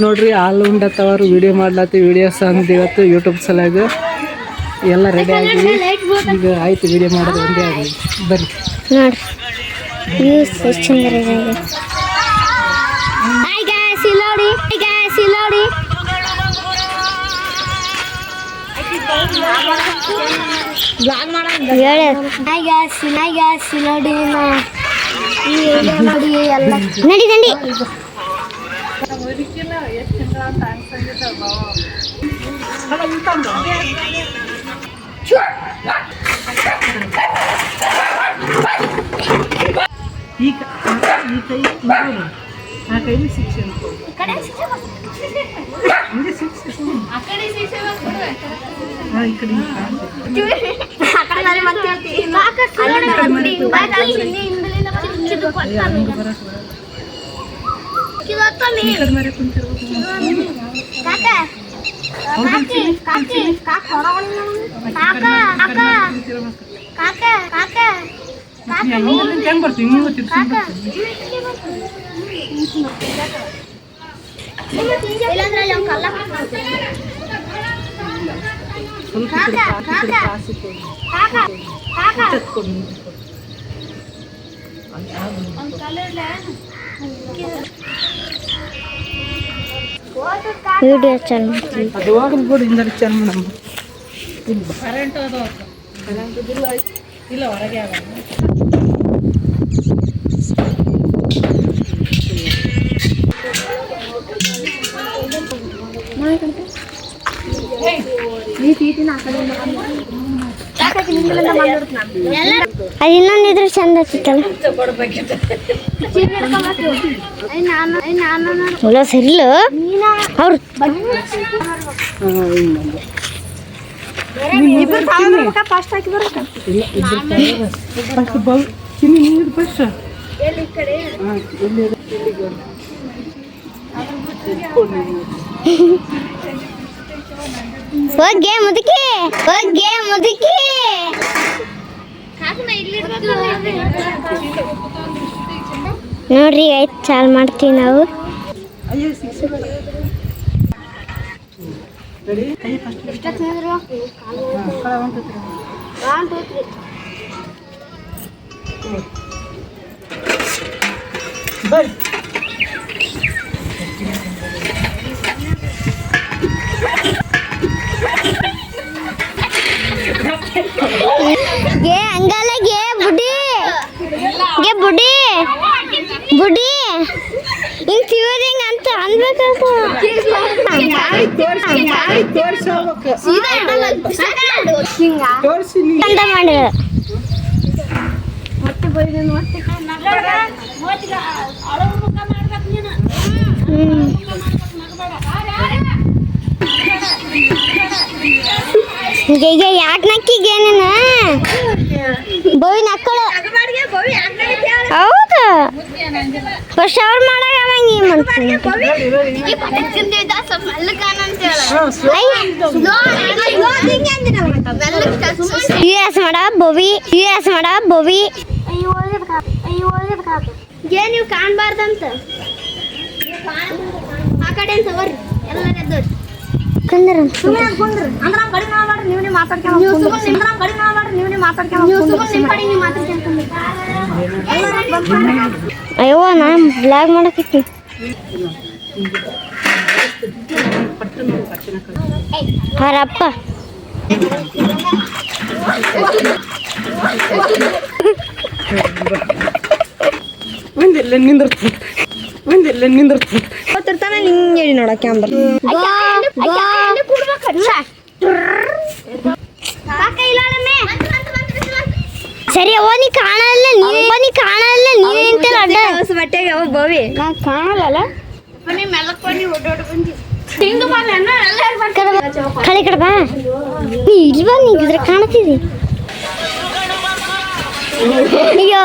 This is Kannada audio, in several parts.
ನೋಡ್ರಿ ಹಾಲು ಉಂಡತ್ತವರು ವಿಡಿಯೋ ಮಾಡ್ಲತ್ತಿ ವಿಡಿಯೋಸ್ ಅಂದ್ ಇವತ್ತು ಯೂಟ್ಯೂಬ್ ಸಲಾಗ ಎಲ್ಲ ರೆಡಿ ಆಗಿವಿ. ಈಗ ಆಯ್ತು ವಿಡಿಯೋ ಮಾಡೋದು ಒಂದೇ ಆಗಲಿ ಬರ್ರಿ ನೋಡ್ರಿ ವ್ಯೂಸ್ ಎಷ್ಟು ಚಂದ ಇದೆ. ಹಾಯ್ ಗಾಯ್ಸ್ ಇಲ್ಲಿ ನೋಡಿ ಬ್ಲಾಗ್ ಮಾಡೋಣ ಹೇಳಿ. ಹಾಯ್ ಗಾಯ್ಸ್ ಇಲ್ಲಿ ನೋಡಿ ನೋಡಿ ಎಲ್ಲ ನಡಿ ಈ ಕೈ ಆ ಕೈಲಿ ಶಿಕ್ಷೆ ವಿಡಿಯೋ ಚಾಲು ಮಾಡ್ತೀವಿ. ಅದು ಹೋಗಲ್ ಬಿಡು ಇಂದ ಚಾಲು ಮಾಡಮ್ಮ. ಕರೆಂಟ್ ಅದು ಇಲ್ಲ ಹೊರಗೆ ಆಗಲ್ಲ. ಅದು ಇನ್ನೊಂದಿದ್ರೆ ಚಂದ ಆಗ್ತಿತ್ತಲ್ಲ. ಹೊಲ ಸರಿಲ್ಲ ಅವ್ರು ಫಸ್ಟ್ ಹಾಕಿ ಬರಕ ಚಿನ್ನಿ ನೀರು ಫಸ್ಟ್ ಹೋಗ್ಗೆ ಮುದುಕಿ ನೋಡ್ರಿ ಆಯ್ತು ಚಾಲು ಮಾಡ್ತೀವಿ ನಾವು. ಗೆ ಹಂಗಲ್ಲ ಗೆ ಬುಡಿ ಹಿಂಗ್ ತಿವಿದಂಗ ಅಂತ ಅನ್ಬೇಕಂತ ಮಾಡಿದ ಈಗ ಯಾಕೆ ನಕ್ಕಿಗೇನೇನ ಬೋವಿ ನಕ್ಕಳು ಹೌದು ಫಸ್ಟ್ ಅವ್ರು ಮಾಡಾಗ ಯುಎಸ್ ಮಾಡ ಬೋವಿ ಏನ್ ನೀವು ಕಾಣ್ಬಾರ್ದಂತ ಆ ಕಡೆ ಅಂತ ಬರ್ರಿ ಎಲ್ಲರೂ ಎದ್ದೋರಿ ಅಯ್ಯೋ ನಾ ಬ್ಲಾಗ್ ಮಾಡಕತ್ತಿ ಅವರಪ್ಪ ಒಂದೆಲ್ಲ ನಿಂದಿರ್ತಾನೆ ಗೊತ್ತಿರ್ತಾನೆ ನಿಂಗೆ ಹೇಳಿ ನೋಡ ಕ್ಯಾಮ್ರ ಸರಿ ಅವನಿ ಕಾಣಲ್ಲ ನೀನೇ ಇಂತೆಲ್ಲ ಅಡ್ಡ ಬಟ್ಟೆಗೆ ಅವ ಬೋವಿ ನಾ ಕಾಣಲ್ಲ ಕಡೆ ಕಡೆ ಬಾ ನೀ ಇಲ್ವಾ ನೀ ಇದ್ರೆ ಕಾಣ್ತಿದಿ ಅಯ್ಯೋ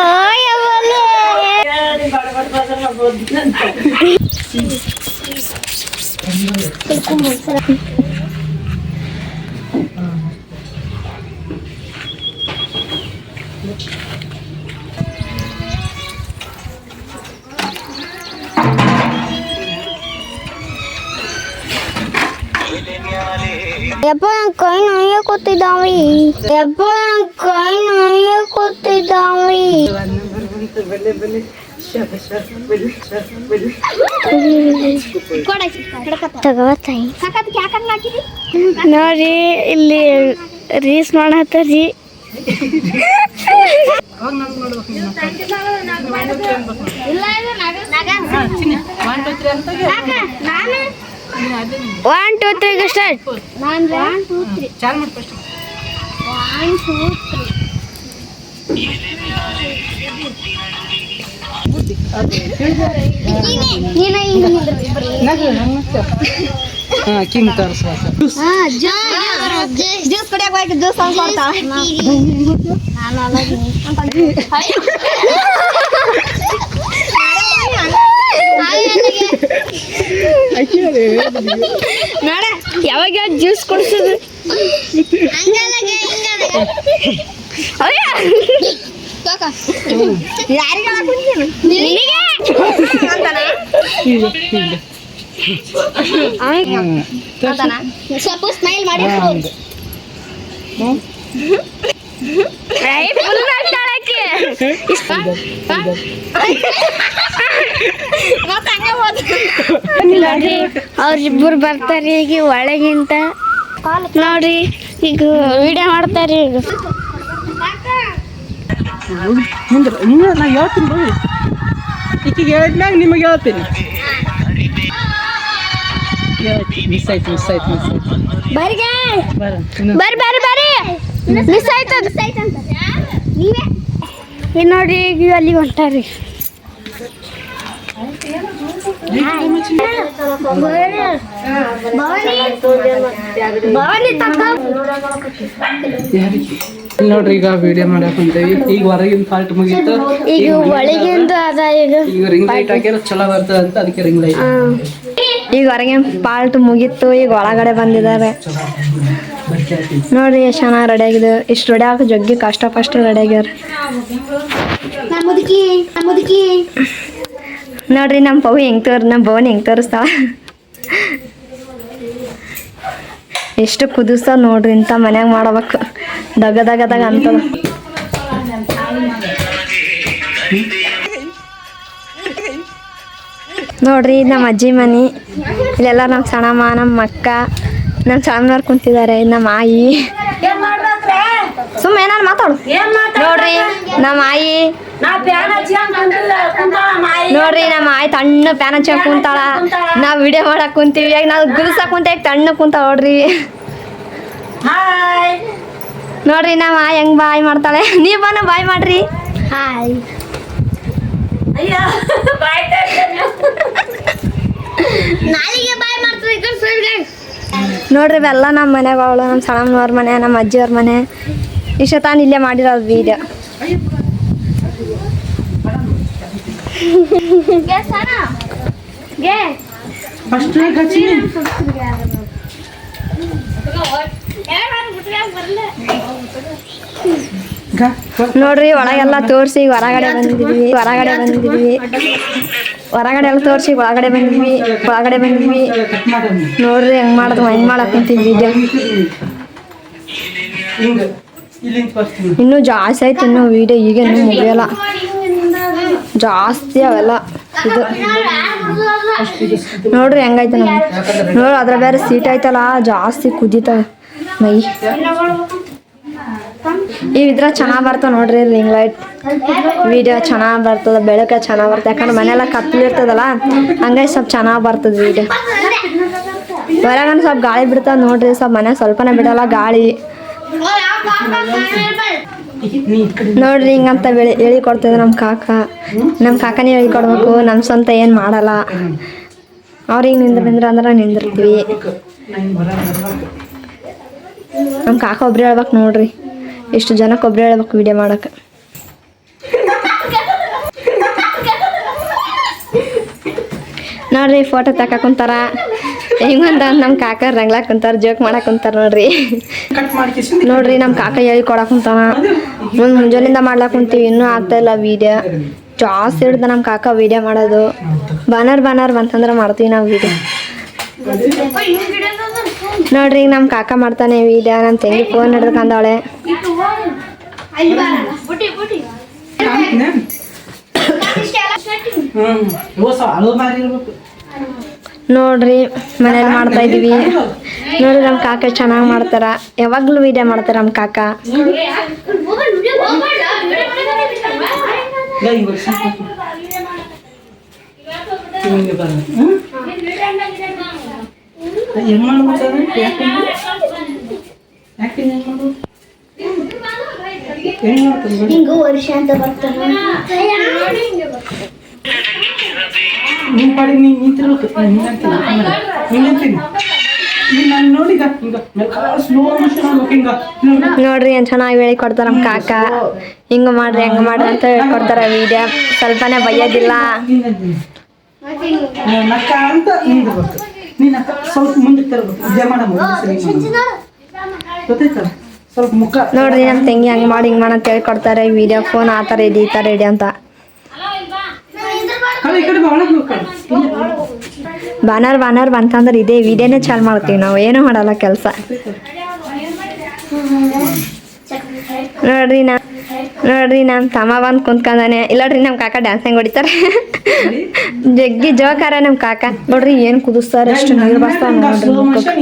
ಯಪ್ಪ ನನ್ನ ಕೈ ನೋಯ ಕೂತಿದ್ದಾವೆ. ಯಪ್ಪ ನನ್ನ ಕೈ ನೋಯ ಕೂತಿದ್ದಾವೆ. ನೋಡ್ರಿ ಇಲ್ಲಿ ರೀಲ್ಸ್ ಮಾಡತ್ತೀರಿ. One two three start. King ತೋರಿಸುವ ಜ್ಯೂಸ್ ಕುಡಿಯಕ್ಕೆ ಹೋಗಿ ಜ್ಯೂಸ್ ಕೊಡ್ತಾ. ನೋಡ ಯಾವಾಗ ಜ್ಯೂಸ್ ಕೊಡ್ಸೋದು. ಸ್ವಲ್ಪ ಸ್ಮೈಲ್ ಮಾಡಿ. ಅವ್ರಿಬ್ಬರು ಬರ್ತಾರೆ ಈಗ ಒಳಗಿಂತ. ನೋಡ್ರಿ ಈಗ ವಿಡಿಯೋ ಮಾಡ್ತಾರೆ. ಈಗ ನಾ ಹೇಳ್ತೀನಿ ಬರೀ ಈಕಿಗೆ ಹೇಳಿದ್ಮ್ಯಾಗ ನಿಮಗೆ ಹೇಳ್ತೀನಿ. ಮಿಸ್ ಆಯ್ತು ಬರ್ರಿ ಮಿಸ್ ಆಯ್ತು. ಈಗ ನೋಡ್ರಿ ಈಗ ಅಲ್ಲಿ ಹೊಂಟಾರಿ. ನೋಡ್ರಿ ಈಗ ವಿಡಿಯೋ ಮಾಡಕ್ ಕುಂತೇವಿ. ಈಗ ಹೊರಗಿನ ಪಾರ್ಟ್ ಮುಗೀತು. ಈಗ ಒಳಗಿಂದ ಅದ. ಈಗ ರಿಂಗ್ ಲೈಟ್ ಹಾಕಿದ್ರೆ ಚಲೋ ಬರ್ತದೆ ಅಂತ ಅದಕ್ಕೆ ರಿಂಗ್ ಲೈಟ್. ಈಗ ಹೊರಗಿನ ಪಾರ್ಟ್ ಮುಗೀತು. ಈಗ ಒಳಗಡೆ ಬಂದಿದ್ದಾರೆ. ನೋಡ್ರಿ ಎಷ್ಟು ಚೆನ್ನಾಗಿ ರೆಡಿ ಆಗಿದೆ. ಇಷ್ಟು ರೆಡಿ ಆಗ ಜಗ್ಗಿ ಕಷ್ಟ ರೆಡಿ ಆಗ್ಯಾರ. ನೋಡ್ರಿ ನಮ್ಮ ಭವನ್ ಹೆಂಗ್ ತೋರಿಸ್ತಾವ. ಎಷ್ಟು ಕುದಿಸ್ತಾವ ನೋಡ್ರಿ. ಇಂಥ ಮನ್ಯಾಗ ಮಾಡಬೇಕು ದಗದಾಗ ಅಂತದ. ನೋಡ್ರಿ ನಮ್ಮ ಅಜ್ಜಿ ಮನೆ. ಇಲ್ಲೆಲ್ಲ ನಮ್ಮ ಸಣ್ಣಮ್ಮ, ನಮ್ಮ ಅಕ್ಕ, ನಮ್ಮ ಸಣ್ಣವ್ರು ಕುಂತಿದ್ದಾರೆ. ನಮ್ಮ ಆಯಿ ಸುಮ್ಮ ಏನಾರು ಮಾತಾಡು. ನೋಡ್ರಿ ನಮ್ಮ ಆಯಿ. ನೋಡ್ರಿ ನಮ್ಮ ಆಯಿ ತಣ್ಣ ಪ್ಯಾನ್ ಹಚ್ಚಕ್ ಕುಂತಾಳ. ನಾವ್ ವಿಡಿಯೋ ಮಾಡಕ್ ಕುಂತೀವಿ. ಈಗ ನಾವು ಗುಲ್ಸಕ್ ಕುಂತ ತಣ್ಣ ಕುಂತ. ನೋಡ್ರಿ ನೋಡ್ರಿ ನಮ್ಮ ಆಯಿ ಹೆಂಗ್ ಬಾಯ್ ಮಾಡ್ತಾಳೆ. ನೀವ್ ಬನ್ನ ಬಾಯ್ ಮಾಡ್ರಿ. ಹಾಯ್. ನೋಡ್ರಿ ಇವೆಲ್ಲ ನಮ್ಮ ಮನೆಗಳು. ನಮ್ಮ ಸಣ್ಣಮ್ಮನವ್ರ ಮನೆ, ನಮ್ಮ ಅಜ್ಜಿಯವ್ರ ಮನೆ. ಇಷ್ಟ ತಾನು ಇಲ್ಲೇ ಮಾಡಿರೋದು ವಿಡಿಯೋ. ನೋಡ್ರಿ ಒಳಗೆಲ್ಲ ತೋರಿಸಿ ಹೊರಗಡೆ ಬಂದಿದ್ವಿ. ಹೊರಗಡೆ ಎಲ್ಲ ತೋರಿಸಿ ಒಳಗಡೆ ಬಂದಿದ್ವಿ. ನೋಡ್ರಿ ಹೆಂಗ್ ಮಾಡಕ್ ಕುಂತೀವಿ ವಿಡಿಯೋ. ಇನ್ನೂ ಜಾಸ್ತಿ ಆಯ್ತು. ಇನ್ನೂ ವಿಡಿಯೋ ಈಗ ಇನ್ನೂ ಮುಗಿಯಲ್ಲ. ಜಾಸ್ತಿ ಅವೆಲ್ಲ ಇದು. ನೋಡ್ರಿ ಹೆಂಗೈತೆ ನೋಡ್ರಿ. ಅದ್ರ ಬೇರೆ ಸೀಟ್ ಐತಲ್ಲ ಜಾಸ್ತಿ ಕುದೀತವೆ ಮೈ. ಇದ್ರ ಚೆನ್ನಾಗಿ ಬರ್ತಾವ ನೋಡ್ರಿ. ರಿಂಗ್ ಲೈಟ್ ವಿಡಿಯೋ ಚೆನ್ನಾಗಿ ಬರ್ತದ. ಬೆಳಕ ಚೆನ್ನಾಗಿ ಬರ್ತದೆ. ಯಾಕಂದ್ರೆ ಮನೆಯೆಲ್ಲ ಕತ್ಲಿರ್ತದಲ್ಲ ಹಂಗಾಗಿ ಸ್ವಲ್ಪ ಚೆನ್ನಾಗಿ ಬರ್ತದೆ ವಿಡಿಯೋ. ಹೊರಗನ ಸ್ವಲ್ಪ ಗಾಳಿ ಬಿಡ್ತದ ನೋಡ್ರಿ. ಸ್ವಲ್ಪ ಮನೆ ಸ್ವಲ್ಪನೇ ಬಿಡಲ್ಲ ಗಾಳಿ. ನೋಡ್ರಿ ಹಿಂಗಂತ ಹೇಳಿ ಕೊಡ್ತಿದ್ರು ನಮ್ಮ ಕಾಕನೇ ಹೇಳಿ ಕೊಡ್ಬೇಕು. ನಮ್ಮ ಸ್ವಂತ ಏನು ಮಾಡಲ್ಲ. ಅವ್ರಿಗೆ ನಿಂದ್ರ ಅಂದ್ರೆ ನಿಂದಿರ್ತೀವಿ. ನಮ್ಮ ಕಾಕ ಒಬ್ರು ಹೇಳ್ಬೇಕು ನೋಡ್ರಿ. ಎಷ್ಟು ಜನಕ್ಕೆ ಒಬ್ರು ಹೇಳ್ಬೇಕು ವಿಡಿಯೋ ಮಾಡಕ್ಕೆ. ನೋಡ್ರಿ ಫೋಟೋ ತಕಕ್ ಕುಂತಾರ. ಹಿಂಗಂತ ನಮ್ಮ ಕಾಕ ರಂಗ್ಲಾಕ್ ಕುಂತಾರ. ಜೋಕ್ ಮಾಡಕ್ ಕುಂತಾರ ನೋಡ್ರಿ. ನೋಡ್ರಿ ನಮ್ಮ ಕಾಕ ಹೇಳಿ ಕೊಡಕ್ ಕುಂತಾನ. ಮುಂಜಾನಿಂದ ಮಾಡ್ಲಾಕ್ ಕುಂತೀವಿ. ಇನ್ನೂ ಆಗ್ತಾ ಇಲ್ಲ ವಿಡಿಯೋ. ಜಾಸ್ತಿ ಹಿಡ್ದ ನಮ್ಮ ಕಾಕ ವಿಡಿಯೋ ಮಾಡೋದು. ಬಾನರ್ ಬಂತಂದ್ರೆ ಮಾಡ್ತೀವಿ ನಾವು ವಿಡಿಯೋ. ನೋಡ್ರಿ ಈಗ ನಮ್ಮ ಕಾಕ ಮಾಡ್ತಾನೆ ವಿಡಿಯೋ. ನಮ್ಮ ತಂಗಿ ಫೋನ್ ಹಿಡ್ಕೊಂಡವಳೆ. ನೋಡ್ರಿ ಮನೇಲಿ ಮಾಡ್ತಾ ಇದೀವಿ. ನೋಡ್ರಿ ನಮ್ಮ ಕಾಕ ಚೆನ್ನಾಗಿ ಮಾಡ್ತಾರ. ಯಾವಾಗ್ಲೂ ವಿಡಿಯೋ ಮಾಡ್ತಾರ ನಮ್ಮ ಕಾಕ. ವರ್ಷ ಅಂತ ಬರ್ತಾನೆ ನಿನ್ ಪಾಡಿಗೆ ನೀನ್ ನಿಂತಿರ್ಬೇಕು. ನೋಡ್ರಿ ಏನ್ ಚೆನ್ನಾಗಿ ಹೇಳಿ ಕೊಡ್ತಾರ ನಮ್ಮ ಕಾಕ. ಹಿಂಗ ಮಾಡ್ರಿ ಹಂಗ ಮಾಡ್ರಿ ಅಂತ ಹೇಳ್ಕೊಡ್ತಾರ. ವಿಡಿಯೋ ಸ್ವಲ್ಪನೇ ಬೈಯೋದಿಲ್ಲ. ನಕ್ಕ ಅಂತ ನಿಂದಿರ್ಬೇಕು. ನೀನ್ ಅಕ್ಕ ಸ್ವಲ್ಪ ಮುಂದಕ್ಕೆ ತರಬೇಕು. ಗೊತ್ತಾಯ್ತಲ್ಲ ಸ್ವಲ್ಪ ಮುಖ. ನೋಡ್ರಿ ನಮ್ಮ ತಂಗಿ ಹಂಗ ಮಾಡಿ ಹಿಂಗ ಮಾಡಿ ಅಂತ ಹೇಳ್ಕೊಡ್ತಾರೆ. ವಿಡಿಯೋ ಫೋನ್ ಆ ಥರ ಇದೆ ಈ ಥರ ಇದೆ ಅಂತ. ಬಾನರ್ ಬಂತಂದ್ರೆ ಇದೇ ವಿಡಿಯೋನೇ ಚಾಲು ಮಾಡ್ತೀವಿ ನಾವು. ಏನೂ ಮಾಡಲ್ಲ ಕೆಲಸ. ನೋಡ್ರಿ ನಮ್ಮ ತಮ್ಮ ಬಂದು ಕುಂತ್ಕೊಂಡಾನೆ. ಇಲ್ಲಡ್ರಿ ನಮ್ಮ ಕಾಕ ಡ್ಯಾನ್ಸ್ ಹೆಂಗೆ ಹೊಡಿತಾರೆ. ಜಗ್ಗಿ ಜೋಕಾರ ನಮ್ಮ ಕಾಕ. ನೋಡ್ರಿ ಏನು ಕುದಿಸ್ತಾರೆ. ಎಷ್ಟು ನೀರು ಬರ್ತಾವ ನೋಡ್ರಿ ಮುಖಕ್ಕೆ.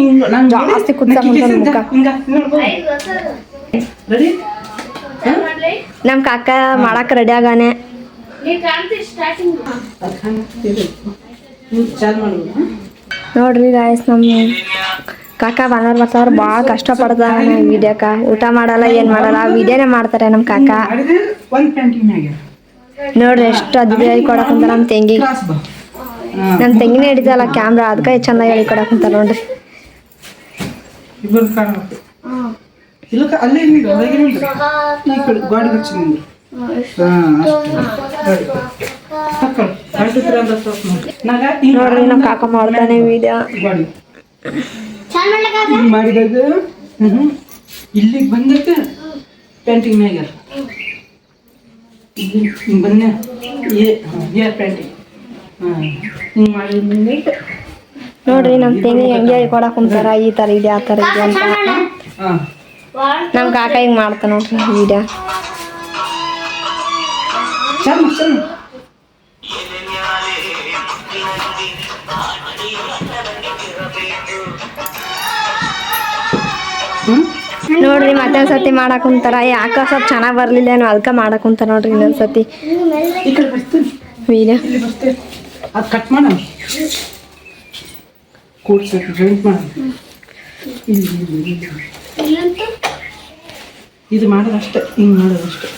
ಜಾಸ್ತಿ ಕುದಿಸ್ತಾ ಮುಖ. ನಮ್ಮ ಕಾಕ ಮಾಡಕ್ಕೆ ರೆಡಿ ಆಗಾನೆ. ನೋಡ್ರಿ ಗಾಯ್ಸ್ ನಮ್ಮ ಕಾಕ ಬಾನರ್ ಬರ್ತಾವ್ರು ಭಾಳ ಕಷ್ಟಪಡ್ತಾನೆ ವಿಡಿಯೋಕ. ಊಟ ಮಾಡಲ್ಲ ಏನು ಮಾಡಲ್ಲ ವಿಡಿಯೋನೇ ಮಾಡ್ತಾರೆ ನಮ್ಮ ಕಾಕ. ನೋಡ್ರಿ ಎಷ್ಟು ಅದ್ಭುತ ಹೇಳ್ಕೊಡಕ್ ಕುಂತಾರ ನಮ್ಮ ತಂಗಿ. ನಮ್ಮ ತಂಗಿನೇ ಹಿಡಿತಲ್ಲ ಕ್ಯಾಮ್ರಾ, ಅದಕ್ಕೆ ಚೆನ್ನಾಗಿ ಹೇಳ್ಕೊಡಕ್ ಕುಂತಾರ ನೋಡ್ರಿ. ನೋಡ್ರಿ ನಮ್ಮ ಕಾಕ ಮಾಡ್ತಾನೆ ವಿಡಿಯೋ. ಮಾಡಿದಾಗ ಇಲ್ಲಿಗೆ ಬಂದಕ್ಕೆ ಪೇಂಟಿಂಗ್ ಮ್ಯಾಗ ಬನ್ನಿ ಏರ್ ಪೇಂಟಿಂಗ್ ಮಾಡಿ. ನೋಡ್ರಿ ನಮ್ಮ ತಂಗಿ ಹೆಂಗೆ ಹೇಳ್ಕೊಡಕ್ ಕುಂತಾರ. ಈ ಥರ ಇದೆ ಆ ಥರ ಇದೆ ಅಂತ. ನಮ್ಮ ಕಾಕ ಹಿಂಗೆ ಮಾಡ್ತಾನೆ ನೋಡ್ರಿ ವಿಡಿಯೋ. ನೋಡ್ರಿ ಮತ್ತೊಂದ್ಸತಿ ಮಾಡಕ್ ಕುಂತಾರ. ಯಾಕ ಸ್ವಲ್ಪ ಚೆನ್ನಾಗಿ ಬರ್ಲಿಲ್ಲ ಏನೋ ಅದಕ್ಕೆ ಮಾಡಕ್ ಕುಂತಾರ ನೋಡ್ರಿ ಇನ್ನೊಂದ್ಸತಿ ವಿಡಿಯೋ. ಅದು ಕಟ್ ಮಾಡ ಕೂಡ್ಸಿ ಜಾಯಿಂಟ್ ಮಾಡ. ಇದು ಮಾಡೋದಷ್ಟೇ. ಹಿಂಗೆ ಮಾಡೋದಷ್ಟೇ.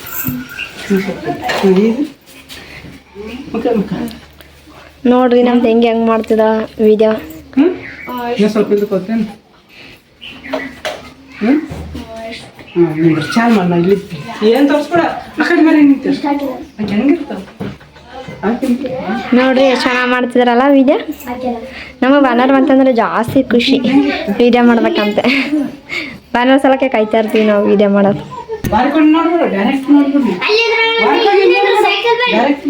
ನೋಡ್ರಿ ನಮ್ಮ ತಂಗಿ ಹೆಂಗ್ ಮಾಡ್ತಿದ ವಿಡಿಯೋ. ಸ್ವಲ್ಪ ಇದಕ್ಕೋತೇನೆ. ಚಾಲ್ ಮಾಡ. ಇಲ್ಲಿ ಏನು ತೋರಿಸ್ಬೇಡ. ಆ ಕಡೆ ಮೇಲೆ ನಿಂತ ಹೆಂಗಿರ್ತಾವ. ನೋಡ್ರಿ ಎಷ್ಟು ಚೆನ್ನಾಗಿ ಮಾಡ್ತಿದಾರಲ್ಲ ವಿಡಿಯೋ. ನಮಗೆ ಬಾನರ್ ಬಂತಂದ್ರೆ ಜಾಸ್ತಿ ಖುಷಿ ವಿಡಿಯೋ ಮಾಡ್ಬೇಕಂತ. ಬಾನರ್ ಸಲಕ್ಕೆ ಕಾಯ್ತಾ ಇರ್ತೀವಿ ನಾವು ವಿಡಿಯೋ ಮಾಡೋದು. ಡೈರೆಕ್ಟ್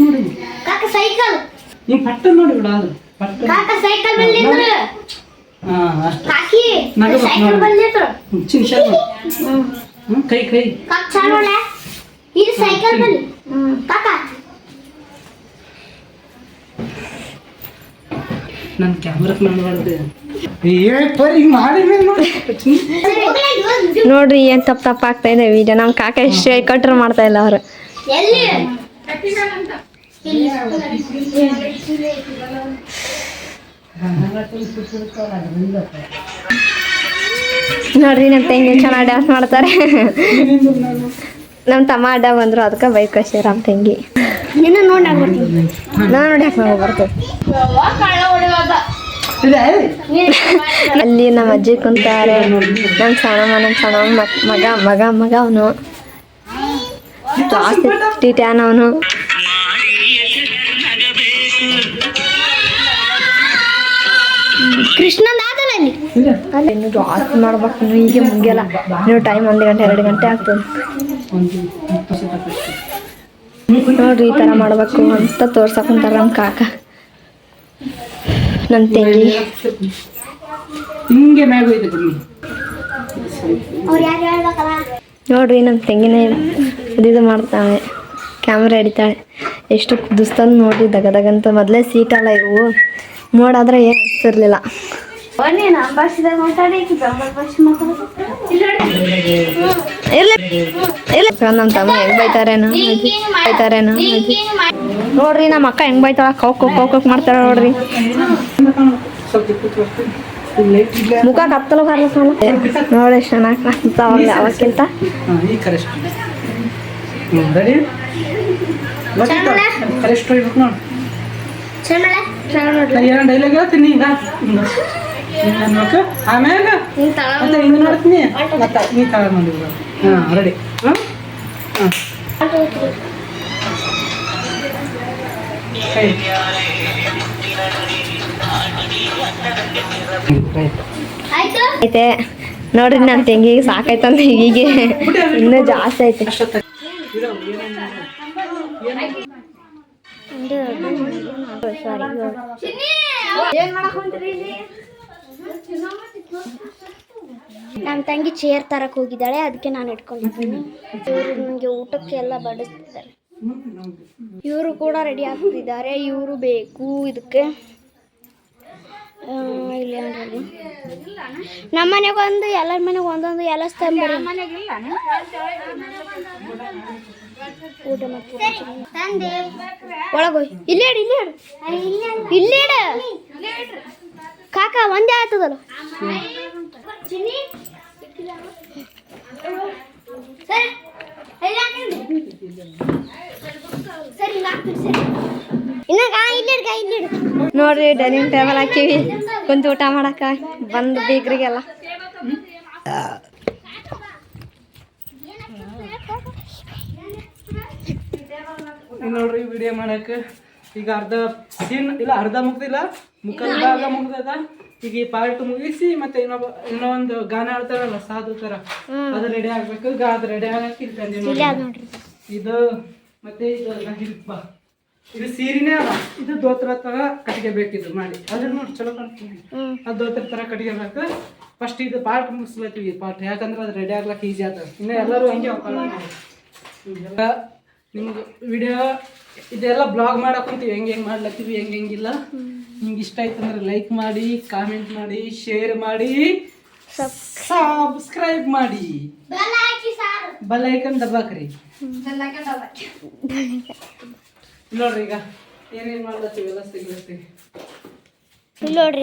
ನೋಡಿ ಸೈಕಲ್ ಹಿಂಗೆ ಪಟ್ಟ ನೋಡಿ ಬಿಡ. ಅದು ಪಟ್ಟ ಸೈಕಲ್ ಕೈ ಕೈ ಇದು ಸೈಕಲ್ ಬಲ್ಲಿ ಕಾಕ ನನ್ನ ಕ್ಯಾಮ್ರಕ್ಕೆ ಮಾಡಬಾರ್ದು. ನೋಡ್ರಿ ಏನ್ ತಪ್ಪಾಗ್ತಾ ಇದೆ ವಿಡಿಯೋ. ನಮ್ಮ ಕಾಕ ಎಷ್ಟು ಹೇಳ್ಕೊಟ್ರು ಮಾಡ್ತಾ ಇಲ್ಲ ಅವ್ರು. ನೋಡ್ರಿ ನಮ್ಮ ತಂಗಿ ಚೆನ್ನಾಗಿ ಡ್ಯಾನ್ಸ್ ಮಾಡ್ತಾರೆ. ನಮ್ಮ ತಮ್ಮ ಅಡ್ಡ ಬಂದ್ರು ಅದಕ್ಕೆ ಬೈಕ್ ಕಳ್ಸಿರ ನಮ್ಮ ತಂಗಿ. ನಾನು ನೋಡಿ ಹಾಕಿ ಬರ್ತೇವೆ. ಅಲ್ಲಿ ನಮ್ಮ ಅಜ್ಜಿ ಕುಂತಾರೆ. ನಮ್ಮ ಸಣ್ಣ ಮಗ ಅವನು ಜಾಸ್ತಿ ಟಿಟ್ಯಾನ ಅವನು. ಕೃಷ್ಣನ್ ಅಲ್ಲ ಇನ್ನು ಜಾಸ್ತಿ ಮಾಡ್ಬೇಕು. ಇನ್ನು ಹೀಗೆ ಮುಗಿಯಲ್ಲ. ನೀವು ಟೈಮ್ 1 ಗಂಟೆ 2 ಗಂಟೆ ಆಗ್ತದೆ. ನೋಡ್ರಿ ಈ ಥರ ಮಾಡ್ಬೇಕು ಅಂತ ತೋರ್ಸಕ್ ಕುಂತಾರ ನಮ್ಮ ಕಾಕ. ನನ್ನ ತಂಗಿ ಹಿಂಗೆ ಮ್ಯಾಗ ಹೋಯ್ತು ಬನ್ನಿ. ಅವ್ರು ಯಾರು ಹೇಳ್ಬೇಕಲ್ಲ ನೋಡ್ರಿ ನಮ್ಮ ತಂಗಿನ ಇದು ಮಾಡ್ತಾಳೆ, ಕ್ಯಾಮ್ರಾ ಹಿಡಿತಾಳೆ. ಎಷ್ಟು ಕುದಿಸ್ತಾನೆ ನೋಡ್ರಿ, ದಗದಗಂತ. ಮೊದಲೇ ಸೀಟಲ್ಲ ಇವು, ನೋಡಾದ್ರೆ ಏನು ಅನಿಸ್ತಿರ್ಲಿಲ್ಲ. ನೀನು ಭಾಷೆದಾಗ ಮಾತಾಡಿ ಬೆಂಬಲ ಭಾಷೆ ಮಾತಾಡೋದು ಇರ್ಲಿ ಇಲ್ಲ, ನಮ್ಮ ತಮ್ಮ ಹೆಂಗ್ ಬೈತಾರೇನೋ ಬೈತಾರೇನೋ. ನೋಡ್ರಿ ನಮ್ಮ ಅಕ್ಕ ಹೆಂಗ್ ಬೈತಾಳ, ಕೌಕ್ ಮಾಡ್ತಾಳ ನೋಡ್ರಿ. ಸ್ವಲ್ಪ ಕೂತ್ಕೊಳ್ತೀನಿ. ಲೈಟ್ ಇಲ್ಲ. ಮುಖ ಕತ್ತಲು ಕಾಣಿಸ್ತಾಳ ನೋಡಿ, ಚೆನ್ನಾಗಿ ಕಾಣಿಸ್ತಾವ ಅವಕ್ಕಿಂತ. ಈಗ ಕರೆಸ್ಟ್ ರೆಡಿ ಕರೆಸ್ಟ್ ಹೋಗ್ಬೇಕು ನೋಡಿ. ಏನೋ ಡೈಲಾಗ್ ಹೇಳ್ತೀನಿ ಈಗ ಅನ್ಬೇಕು. ಆಮೇಲೆ ಮತ್ತೆ ಹಿಂಗೆ ನೋಡ್ತೀನಿ, ಮತ್ತೆ ನೀ ತಳ ಮಾಡಿ. ಹಾಂ ರೆಡಿ. ಹಾಂ ಹಾಂ ಆಯ್ತು ಐತೆ ನೋಡ್ರಿ, ನನ್ನ ತಂಗಿಗೆ ಸಾಕಾಯ್ತಂತ ಈಗ ಇನ್ನೂ ಜಾಸ್ತಿ ಐತೆ. ನಮ್ಮ ತಂಗಿ ಚೇರ್ ತರಕ್ ಹೋಗಿದ್ದಾಳೆ, ಅದಕ್ಕೆ ನಾನು ಇಟ್ಕೊಂಡಿದ್ದೀನಿ. ಇವರು ನನಗೆ ಊಟಕ್ಕೆ ಎಲ್ಲ ಬಡಿಸ್ತಿದ್ದಾರೆ. ಇವರು ಕೂಡ ರೆಡಿ ಆಗ್ತಿದ್ದಾರೆ. ಇವರು ಬೇಕು ಇದಕ್ಕೆ. ಇಲ್ಲಿ ನೋಡಿ, ನಮ್ಮ ಮನೆಗೆ ಒಂದು, ಎಲ್ಲರ ಮನೆಗೆ ಒಂದೊಂದು ಎಲ್ಲ ತಂಬರಿ ಊಟ ಮಾಡ್ತೀವಿ. ಒಳಗೋಯ್ ಇಲ್ಲೇ ಇಲ್ಲೇ ಕಾಕ ಒಂದೇ ಆಗ್ತದಲ್ಲ. ನೋಡ್ರಿ ಡೈನಿಂಗ್ ಟೇಬಲ್ ಹಾಕಿವಿ, ಕುಂತು ಊಟ ಮಾಡಕ್ಕ ಬಂದು ಬೀಗ್ರಿಗೆಲ್ಲ. ನೋಡ್ರಿ ವಿಡಿಯೋ ಮಾಡಕ್ಕೆ ಈಗ ಅರ್ಧ ಸೀನ್ ಇಲ್ಲ, ಅರ್ಧ ಮುಗ್ದಿಲ್ಲ, ಮುಖದ ಭಾಗ ಮುಗ್ದದ. ಈಗ ಈ ಪಾರ್ಟ್ ಮುಗಿಸಿ ಮತ್ತೆ ಇನ್ನೊಂದು ಗಾನ ಆಡ್ತಾರಲ್ಲ ಸಾಧು ತರ, ಅದು ರೆಡಿ ಆಗ್ಬೇಕು. ಈಗ ಅದು ರೆಡಿ ಆಗಕ್ಕೆ ಇಲ್ಲಿ ತಂದೆ ನೋಡಿ. ಇದು ಮತ್ತೆ ಇದು ಸೀರಿನೇ ಅಲ್ಲ, ಇದು ದೋತ್ರ ತರ ಕಟ್ಕೋಬೇಕು. ಇದು ಮಾಡಿ ಅದ್ರ ನೋಡಿ ಚಲೋ ಕಾಣ್ತೀವಿ. ಅದು ದೋತ್ರ ತರ ಕಟ್ಕೋಬೇಕು. ಫಸ್ಟ್ ಇದು ಪಾರ್ಟ್ ಮುಗಿಸ್ಲತ್ತೀವಿ ಪಾರ್ಟ್, ಯಾಕಂದ್ರೆ ಅದು ರೆಡಿ ಆಗ್ಲಕ್ಕೆ ಈಸಿ ಆಗ್ತದೆ. ಇನ್ನು ಎಲ್ಲರೂ ಹಂಗೆ ನಿಮ್ಗೆ ವಿಡಿಯೋ ಇದೆಲ್ಲ ಬ್ಲಾಗ್ ಮಾಡಕ್ಕಂತೀವಿ, ಹೆಂಗೆ ಮಾಡ್ಲತ್ತೀವಿ, ಹೆಂಗಿಲ್ಲ. ನಿಮ್ಗೆ ಇಷ್ಟ ಆಯ್ತು ಅಂದ್ರೆ ಲೈಕ್ ಮಾಡಿ, ಕಾಮೆಂಟ್ ಮಾಡಿ, ಶೇರ್ ಮಾಡಿ, ಸಬ್ಸ್ಕ್ರೈಬ್ ಮಾಡಿ, ಬೆಲ್ ಐಕನ್ ದಬಾಕ್ರಿ. ನೋಡ್ರಿ ಈಗ ಏನೇನು ಮಾಡ್ಲತ್ತೀವಿ ಎಲ್ಲ ಸಿಗ್ಲತ್ತೀವಿ. ನೋಡ್ರಿ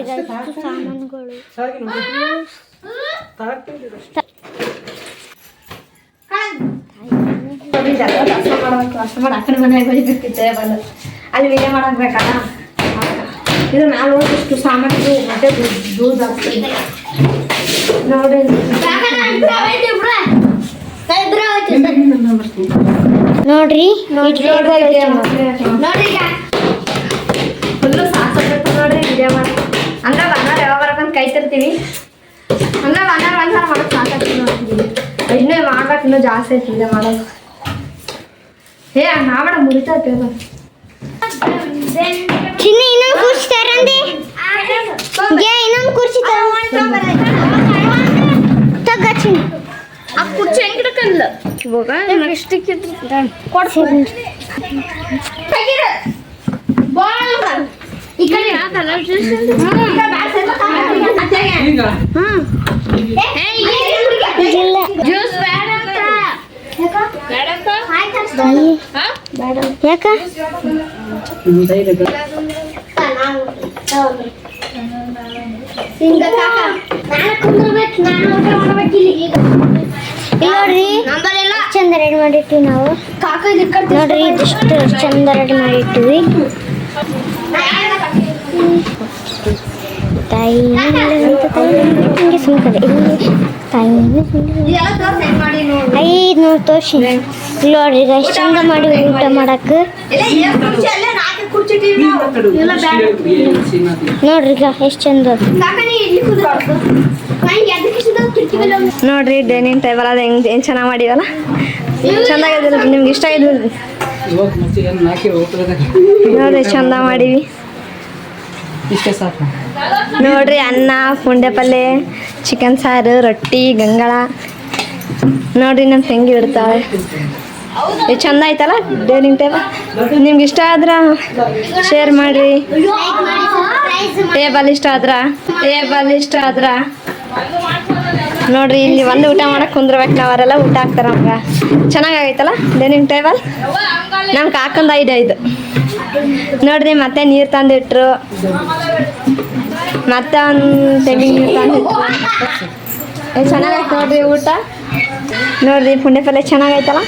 ಸಾಮಾನುಗಳು ಅಕ್ಕನ ಮನೆಯಾಗ ಹೋಗಿರ್ತಿದ್ದೆ ಬಂದು ಅಲ್ಲಿ ವಿಡಿಯೋ ಮಾಡಾಕ್ಬೇಕಲ್ಲ. ಇದು ನಾನು ಇಷ್ಟು ಸಾಮಾನು ಮತ್ತೆ ದೂರ ಆಗ್ತದೆ ನೋಡ್ರಿ. ನೋಡ್ರಿ ಫುಲ್ಲು ಸಾಕು ನೋಡ್ರಿ ವಿಡಿಯೋ ಮಾಡಿ. ಅಂದ್ರೆ ಬಂದಾರ ಯಾವ ಬರಕಂತ ಕೈತಿರ್ತೀವಿ, ಅಂದ್ರೆ ಬಂದಾರ ಒಂದ್ಸಲ ಮಾಡೋದು ಸಾಕಾಗ್ತೀವಿ ನೋಡ್ತೀವಿ. ಇನ್ನೂ ಮಾಡ್ಬೇಕು, ಇನ್ನೂ ಜಾಸ್ತಿ ಐತಿ ಇಲ್ಲೇ ಮಾಡೋದು. ಏ ನಾವಡ ಮುರಿತಾ ಟೇಬಲ್ ಚಿನ್ನಿ ಇನ್ನೊಂದು ಕುರ್ಚಿ ತರಂದಿ. ಇನ್ನೊಂದು ಕುರ್ಚಿ ತಗ ಚಿನ್ನಿ. ಆ ಕುರ್ಚಿ ಹೆಂಗ್ ಇಡಕಲ್ಲ ಇವಾಗ ಇಷ್ಟಕ್ಕೆ ಕೊಡ್ಸಿ. ಈ ಕಡೆ ಯಾವ್ದಲ್ಲ ಜ್ಯೂಸ್ ಬೇಡ ಯಾಕ ನೋಡ್ರಿ ಚಂದ ರೆಡಿ ಮಾಡಿಟ್ಟಿವಿ ನಾವು. ನೋಡ್ರಿ ಇದಿಷ್ಟು ಚಂದ ರೆಡಿ ಮಾಡಿಟ್ಟಿವಿ. ತಾಯಿ ಹಿಂಗೆ ಸುಮ್ಕಡೆ ತಾಯಿ 500 ತೋರ್ಸಿ. ನೋಡ್ರಿ ಈಗ ಎಷ್ಟು ಚಂದ ಮಾಡಿ ಊಟ ಮಾಡಕ್ಕೆ. ನೋಡ್ರಿ ಈಗ ಎಷ್ಟು ಚಂದ. ನೋಡ್ರಿ ಡೈನಿಂಗ್ ಟೇಬಲ್ ಅದು ಹೆಂಗ್ ಏನು ಚೆನ್ನಾಗಿ ಮಾಡಿವಲ್ಲ, ಚಂದಾಗಿದ್ದಿಲ್ಲ. ನಿಮ್ಗೆ ಇಷ್ಟ ಆಗಿದ್ದಿಲ್ಲ ನೋಡ್ರಿ, ಚಂದ ಮಾಡೀವಿ. ಇಷ್ಟೇ ಸಾಕು. ನೋಡ್ರಿ ಅನ್ನ ಪುಂಡೆ ಪಲ್ಯ ಚಿಕನ್ ಸಾರು ರೊಟ್ಟಿ ಗಂಗಾಳ ನೋಡ್ರಿ ನಮ್ಮ ತಂಗಿ ಇಡ್ತಾಳೆ. ಇದು ಚಂದ ಆಯ್ತಲ್ಲ ಡೈನಿಂಗ್ ಟೇಬಲ್. ನಿಮ್ಗೆ ಇಷ್ಟ ಆದ್ರೆ ಶೇರ್ ಮಾಡಿರಿ. ಟೇಬಲ್ ಇಷ್ಟ ಆದ್ರೆ ನೋಡ್ರಿ ಇಲ್ಲಿ ಒಂದು ಊಟ ಮಾಡಕ್ಕೆ ಕುಂದ್ರಬೇಕು ನಾವರೆಲ್ಲ ಊಟ ಹಾಕ್ತಾರೆ ನಮ್ಗೆ. ಚೆನ್ನಾಗಾಗೈತಲ್ಲ ಡೈನಿಂಗ್ ಟೇಬಲ್. ನಮ್ಮ ಕಾಕಂದ ಐಡಿಯಾ ಇದು ನೋಡ್ರಿ. ಮತ್ತೆ ನೀರು ತಂದಿಟ್ರು, ಮತ್ತೆ ಒಂದು ತೆಂಗಿನ ನೀರು ತಂದಿಟ್ರು. ಚೆನ್ನಾಗೈತೆ ನೋಡ್ರಿ ಊಟ. ನೋಡ್ರಿ ಪುಂಡೆ ಪಲ್ಯ ಚೆನ್ನಾಗೈತಲ್ಲ.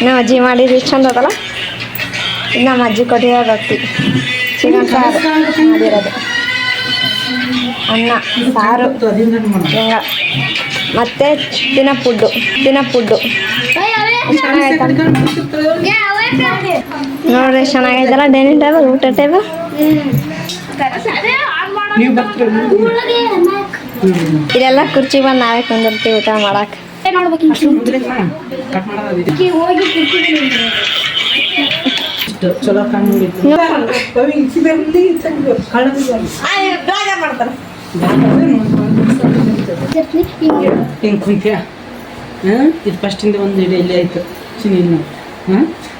ನಮ್ಮ ಅಜ್ಜಿ ಮಾಡಿದ್ರಿ ಚಂದ ಅದಲ್ಲ. ನಮ್ಮ ಅಜ್ಜಿ ಕೊಟ್ಟಿರೋ ರೊಟ್ಟಿ ಚಿಕನ್ ಸಾರು ಮಾಡಿರೋದು, ಅನ್ನ ಸಾರು ಹಿಂಗ ಮತ್ತೆ ತಿನ್ನ ಫುಡ್ಡು ಚೆನ್ನಾಗೈತಲ್ಲ. ನೋಡ್ರಿ ಚೆನ್ನಾಗೈತಲ್ಲ ಡೈನಿಂಗ್ ಟೇಬಲ್, ಊಟ ಟೇಬಲ್. ನೀವು ಬರ್ತೀರ? ಇಲ್ಲೆಲ್ಲ ಕುರ್ಚಿ ಬಂದು ನಾವೇ ಕುಂದಿರ್ತೀವಿ ಊಟ ಮಾಡಕ್ಕೆ. ಚಲೋ ಹಿಂಗೆ ಕುಂತ್ಯಾ? ಇದು ಫಸ್ಟಿಂದ ಒಂದು ಇಲ್ಲೇ ಆಯ್ತು ಚಿನ್ನ.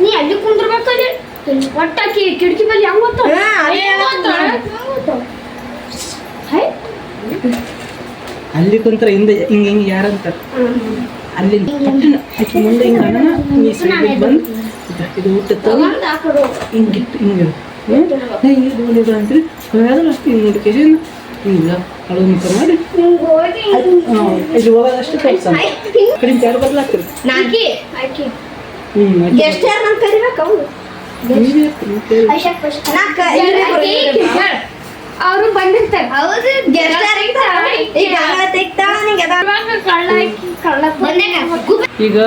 ನೀ ಅಲ್ಲಿ ಕುಂದ್ರಬೇಕಲ್ಲಿ ಒಟ್ಟಾಕಿ ಕಿಟಕಿ ಬಲ್ಲಿ ಹೆಂಗ್ ಅಲ್ಲಿ ಕುಂತ್ರ ಹಿಂದೆ ಹಿಂಗೆ ಹಿಂಗೆ ಯಾರಂತ ಅಲ್ಲಿ ಆಕೆ ಮುಂದೆ ಹಿಂಗೆ ಅಣ್ಣ ಈ ಸೈಡಿಗೆ ಬಂದು ಇದು ಊಟ ತಗೊಂಡು ಹಿಂಗಿಟ್ಟು ಹಿಂಗೆ ಹಿಂಗೆ ಗೋಲಿದ ಅಂತೀರಿ ಯಾವ್ದು ಅಷ್ಟು ಹಿಂಗೆ ನೋಡಿಕೇಶಿ ಹಿಂಗ ಕಳು ನಿಂತ ಮಾಡಿ ಇಲ್ಲಿ ಹೋಗೋದಷ್ಟು ಕೆಲಸ ಕಡಿಮೆ ಯಾರು ಬದಲಾಗ್ತೀರಿ. ಅವರು ಬಂದಿರ್ತಾರೆ. ಈಗ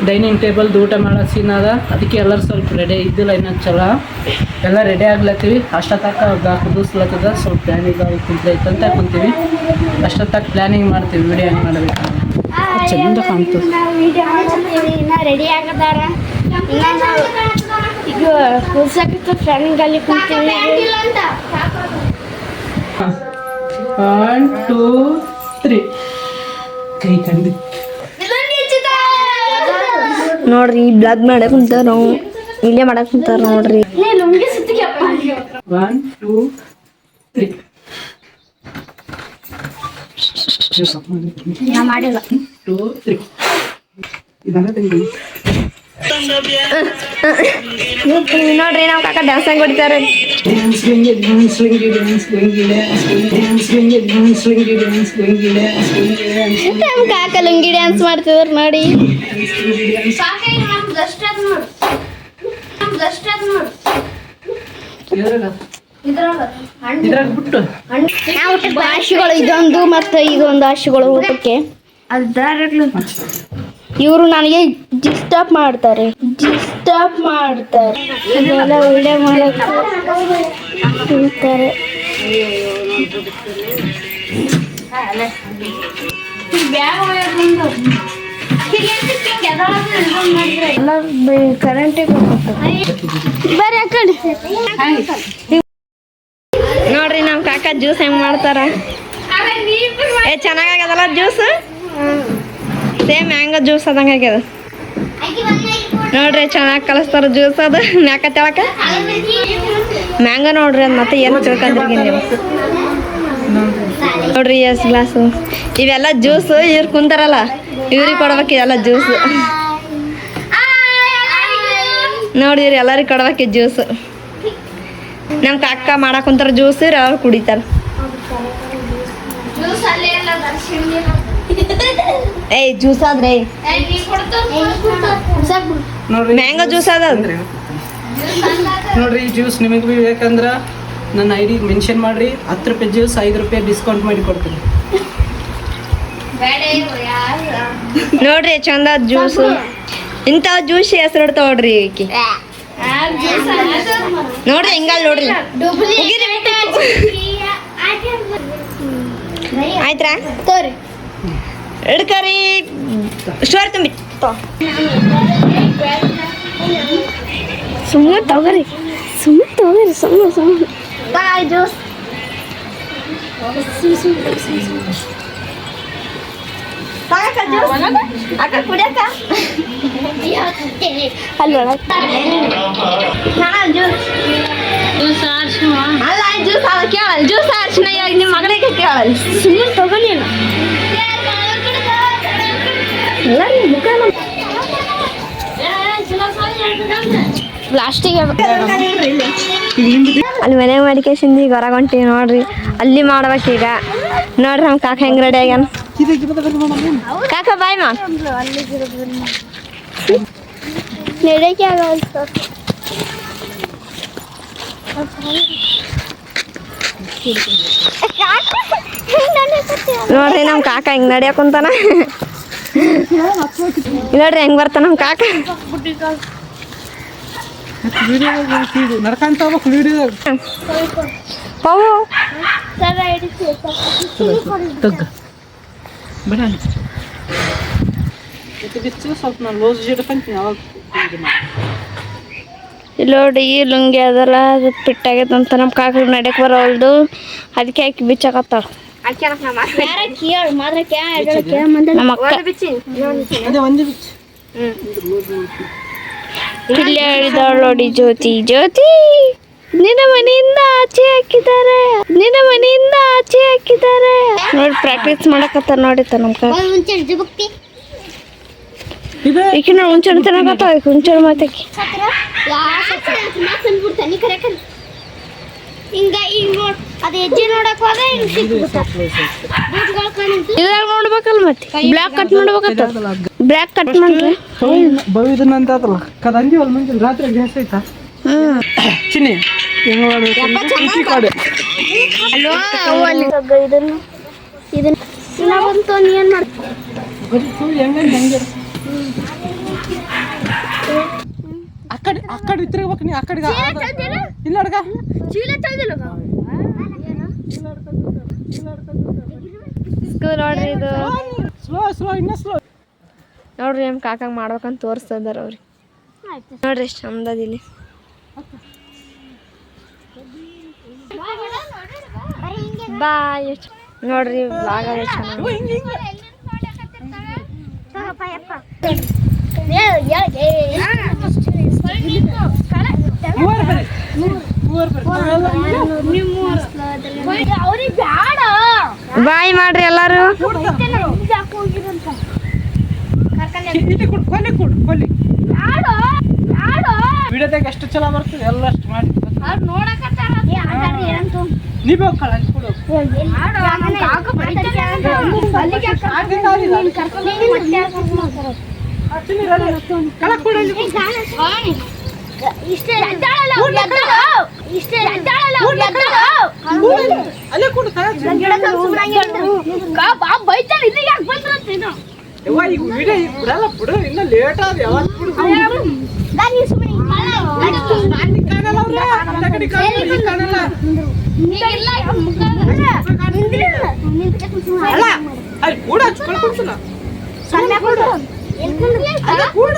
ಡೈನಿಂಗ್ ಟೇಬಲ್ ಊಟ ಮಾಡೋ ಸೀನ್ ಅದ. ಅದಕ್ಕೆ ಎಲ್ಲರೂ ಸ್ವಲ್ಪ ರೆಡಿ ಇದ್ದಿಲ್ಲ ಇನ್ನೂ ಚಲೋ ಎಲ್ಲ ರೆಡಿ ಆಗ್ಲತ್ತೀವಿ. ಅಷ್ಟೊತ್ತಕ್ಕ ಕುದಿಸ್ಲತ್ತದ ಸ್ವಲ್ಪ ಪ್ಲ್ಯಾನಿಂಗ್ ಕುಂತೈತಂತ ಕುಂತೀವಿ. ಅಷ್ಟೊತ್ತಕ್ಕ ಪ್ಲ್ಯಾನಿಂಗ್ ಮಾಡ್ತೀವಿ ವಿಡಿಯೋ ಹೆಂಗೆ ಮಾಡಬೇಕು ಚಂದ ಕಾಣ್ತು. ರೆಡಿ ಆಗದಾರ ಈಗ ಕುದಿಸಕ್ಕೆ ಪ್ಲಾನಿಂಗ್ ಅಲ್ಲಿ ಕುಂತೀವಿ. 1 2 3 ಕೈ ಕಂಡು ನೋಡ್ರಿ ಬ್ಲಾಗ್ ಮಾಡಕ್ ಕುಂತಾರ ನಾವು ಇಲ್ಲೇ ಮಾಡಕ್ ಕುಂತಾರ ನೋಡ್ರಿ. 1 2 3 ಮಾಡಿಲ್ಲ 2 3 ಇದನ್ನ ತೆಗಿ. ನೋಡ್ರಿ ನಾವು ಕಾಕ ಡ್ಯಾನ್ಸ್ ಹೆಂಗ್ ಹೊಡಿತಾರೆ. ಕಾಕ ಲುಂಗಿ ಡ್ಯಾನ್ಸ್ ಮಾಡ್ತಿದಾರ ನೋಡಿ. ಇದ್ರಾಗ ಬಿಟ್ಟು ಆಶಿಗಳು ಇದೊಂದು ಮತ್ತೆ ಇದೊಂದು ಆಶಿಗಳು ಊಟಕ್ಕೆ. ಇವರು ನನಗೆ ಡಿಸ್ಟರ್ಬ್ ಮಾಡ್ತಾರೆ ಇದೆಲ್ಲ ವಿಡಿಯೋ ಮಾಡಕ್ಕೆ ಹೇಳ್ತಾರೆ. ಎಲ್ಲ ಕರೆಂಟಿಗೆ ಬರ್ರಿ ಆ ಕಡೆ. ನೋಡ್ರಿ ನಮ್ಮ ಕಾಕ ಜ್ಯೂಸ್ ಹೆಂಗ್ ಮಾಡ್ತಾರ. ಚೆನ್ನಾಗಾಗ್ಯದಲ್ಲ ಜ್ಯೂಸ್. ಸೇಮ್ ಮ್ಯಾಂಗೋ ಜ್ಯೂಸ್ ಅದಂಗೆ ಆಗ್ಯದ ನೋಡ್ರಿ. ಚೆನ್ನಾಗಿ ಕಲಿಸ್ತಾರ ಜ್ಯೂಸ್. ಅದು ಮ್ಯಾಕ ತೆಳಕ ಮ್ಯಾಂಗೋ ನೋಡ್ರಿ. ಅದು ಮತ್ತೆ ಏನು ತಿಳ್ಕೊಂಡ್ರಿ ನೀವು ನೋಡ್ರಿ ಎಷ್ಟು ಗ್ಲಾಸು ಇವೆಲ್ಲ ಜ್ಯೂಸ್. ಇವ್ರು ಕುಂತಾರಲ್ಲ ಇವ್ರಿಗೆ ಕೊಡ್ಬೇಕು ಇದೆಲ್ಲ ಜ್ಯೂಸ್. ನೋಡಿರಿ ಎಲ್ಲರಿಗೆ ಕೊಡ್ಬೇಕು ಜ್ಯೂಸ್. ನಮ್ಮ ಕಾಕ ಮಾಡಕ್ ಕುಂತಾರ ಜ್ಯೂಸ್. ಅವ್ರು ಕುಡಿತಾರ. ಏಯ್ ಜ್ಯೂಸ್ ಆದ್ರೆ ಮ್ಯಾಂಗೋ ಜ್ಯೂಸ್ ಅದ ನೋಡ್ರಿ. ಜ್ಯೂಸ್ ನಿಮಗೆ ಬೇಕಂದ್ರೆ ನನ್ನ ID ಮೆನ್ಷನ್ ಮಾಡ್ರಿ. 10 ರೂಪಾಯಿ ಜ್ಯೂಸ್ 5 ರೂಪಾಯಿ ಡಿಸ್ಕೌಂಟ್ ಮಾಡಿ ಕೊಡ್ತೀನಿ. ನೋಡ್ರಿ ಚಂದ ಜ್ಯೂಸ್. ಇಂಥ ಜ್ಯೂಸ್ ಹೆಸರು ಇಡ್ತಾವ ನೋಡ್ರಿ ಈಕಿ. ನೋಡ್ರಿ ಹಿಂಗಲ್ ನೋಡ್ರಿ. ಆಯ್ತ್ರಾ ತೋರಿ ಹಿಡ್ಕರಿ ಸ್ಟೋರ್ ತುಂಬಿ ಸುಮ್ಮನೆ ತಗೋರಿ ಬಾಯ್ ಜ್ಯೂಸ್ ಜ್ಯೂಸ್ ಆರ್ಚಿನ ನಿಮ್ಮ ಮಗಳಿಗೆ ಕೇಳಲ್ಲ ಸುಮ್ಮನೆ ತಗೊಂಡಿ ಲಾಸ್ಟಿಗೆ ಅಲ್ಲಿ ಮನೆ ಮಾಡಿಕೇಶಿಂದ ಈಗ ಹೊರಗೆ ಹೊಂಟೀವಿ ನೋಡ್ರಿ ಅಲ್ಲಿ ಮಾಡ್ಬೇಕೀಗ ನೋಡ್ರಿ ನಮ್ಮ ಕಾಕ ಹೆಂಗ್ ರೆಡಿ ಆಗ್ಯಾನ ಕಾಕ ಬಾಯ್ ಮಾ ನಡೆಯಕ್ಕೆ ಆಗಲ್ಲ ನೋಡ್ರಿ ನಮ್ಮ ಕಾಕ ಹೆಂಗ್ ನಡಿಯಕ್ ಕುಂತಾನ ನೋಡ್ರಿ ಹೆಂಗ್ ಬರ್ತಾನ ನಮ್ಮ ಕಾಕ ನಡ್ಕಂತ ಹೋಗ್ಬೇಕು ವಿಡಿಯೋದಾಗ ಪವು ತಗ್ಗ ಬೇಡ ಬಿಚ್ಚು ಸ್ವಲ್ಪ ನಾನು ಲೋಸ್ ಜಿಡ್ಕಂತೀನಿ ಅವಾಗ ಇಲ್ಲಿ ನೋಡಿ ಈ ಲುಂಗಿ ಅದಲ್ಲ ಅದು ಪಿಟ್ಟಾಗೈತೆ ಅಂತ ನಮ್ಮ ಕಾಕ ನಡ್ಯಕ್ ಬರೋಲ್ದು ಅದಕ್ಕೆ ಹಾಕಿ ಬಿಚ್ಚಾಕತ್ತಾಳ ನಮ್ಮ ಅಕ್ಕ ಅದೇ ಒಂದು ಬಿಚ್ಚು ಇಲ್ಲಿ ಹೇಳಿದವಳು ನೋಡಿ ಜ್ಯೋತಿ ಜ್ಯೋತಿ ನಿನ್ನ ಮನೆಯಿಂದ ಆಚೆ ಹಾಕಿದ್ದಾರೆ ನಿನ್ನ ಮನೆಯಿಂದ ಆಚೆ ಹಾಕಿದ್ದಾರೆ ನೋಡಿ ಪ್ರಾಕ್ಟೀಸ್ ಮಾಡಕತ್ತಾರ ನೋಡಿ ನಮ್ಮ ಕಾಕ ಈಕೆ ನೋಡಿ ಹುಂಚೆಣ್ಣು ತಿನ್ನಕತ್ತಾವ ಈಗ ಹುಂಚೆಣ್ಣು ಮಾತಾಕಿ ಹಿಂಗ ಈಗ ನೋಡ್ ಅದು ಹೆಜ್ಜೆ ನೋಡಕ್ ಹೋದ ಇದ್ರಾಗ ನೋಡ್ಬೇಕಲ್ಲ ಮತ್ತೆ ಬ್ಲ್ಯಾಕ್ ಕಟ್ ಮಾಡ್ಬೇಕತ್ತ ಬ್ಲ್ಯಾಕ್ ಕಟ್ ಮಾಡ್ರಿ ಬವಿದನ ಅಂತ ಆತಲ್ಲ ಕದಂದಿ ಒಂದು ಮುಂಜಾನೆ ರಾತ್ರಿ ಗ್ಯಾಸ್ ಐತಾ ಚಿನ್ನಿ ಹೆಂಗ ಇದನ್ನ ಇನ್ನ ಬಂತು ನೀ ಏನ್ ಮಾಡ ಆ ಕಡೆ ತಿರ್ಗ್ಬೇಕು ನೀ ಆ ಕಡೆಗೆ ಇಲ್ಲ ಅಡ್ಗ ಚೀಲ ತಂದಿಲ್ಲ ನೋಡ್ರಿ ಇದು ಸ್ಲೋ ಇನ್ನ ಸ್ಲೋ ನೋಡ್ರಿ ನಮ್ಮ ಕಾಕಂಗ್ ಮಾಡ್ಬೇಕಂತ ತೋರಿಸ್ತಾ ಇದಾರ ಅವ್ರಿಗೆ ನೋಡ್ರಿ ಎಷ್ಟು ಚಂದದ ಇಲ್ಲಿ ಬಾಯ್ ನೋಡ್ರಿ ಬ್ಲಾಗ್ ಅದ ಚೆನ್ನಾಗಿ ಬಾಯ್ ಮಾಡ್ರಿ ಎಲ್ಲಾರು ಕೊಲ್ಲಿ ವಿಡಿಯೋದಾಗ ಎಷ್ಟು ಚಲೋ ಬರ್ತದೆ ಎಲ್ಲ ಅಷ್ಟು ಮಾಡಿ ನೀವೇ ಹೋಗ್ಕಳ ಅಲ್ಲಿ ಕೊಡು ಅಲ್ಲೇ ಕೊಡು ಈಗ ವಿಡಿಯೋ ಈಗ ಬಿಡಲ್ಲ ಬಿಡು ಇನ್ನ ಲೇಟ್ ಆದ ಯಾವಾಗ ಬಿಡು ಕಾಣಲ್ಲ ಅವ್ರೆ ಅಂತ ಕಡೆ ಕಾಣಲ್ಲ ಅಲ್ಲ ಅಲ್ಲಿ ಕೂಡ ಹಚ್ಕೊಳ್ಕೊಂತಲ್ಲ ಕೂಡ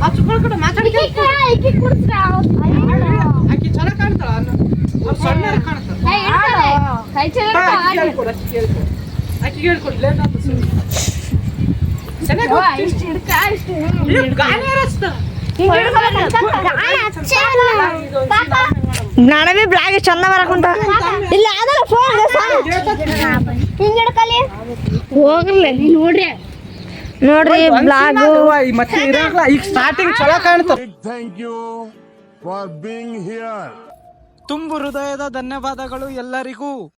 ಹಚ್ಕೊಳ್ಕೊಂಡು ಮಾತಾಡಿ ಆಕಿ ಚೆನ್ನಾಗಿ ಕಾಣ್ತಾಳ ಅವ್ರು ಸಣ್ಣ ಕಾಣ್ತಾಳ ಆಕಿ ಹೇಳ್ಕೊಡ್ ಲೇಟ್ ಆತ ನಾಳೆ ಬ್ಲಾಗ್ ಚಂದ ಬರಕುಂತ ಇಲ್ಲ ಅದಲ್ಲ ಫೋನ್ ಹೋಗ್ರಲ್ಲ ನೋಡ್ರಿ ನೋಡ್ರಿ ಬ್ಲಾಗ್ ಮತ್ತೆ ಇರಲ್ಲ ಈಗ ಸ್ಟಾರ್ಟಿಂಗ್ ಚಲೋ ಕಾಣ್ತದೆ Thank you for being here. ತುಂಬು ಹೃದಯದ ಧನ್ಯವಾದಗಳು ಎಲ್ಲರಿಗೂ.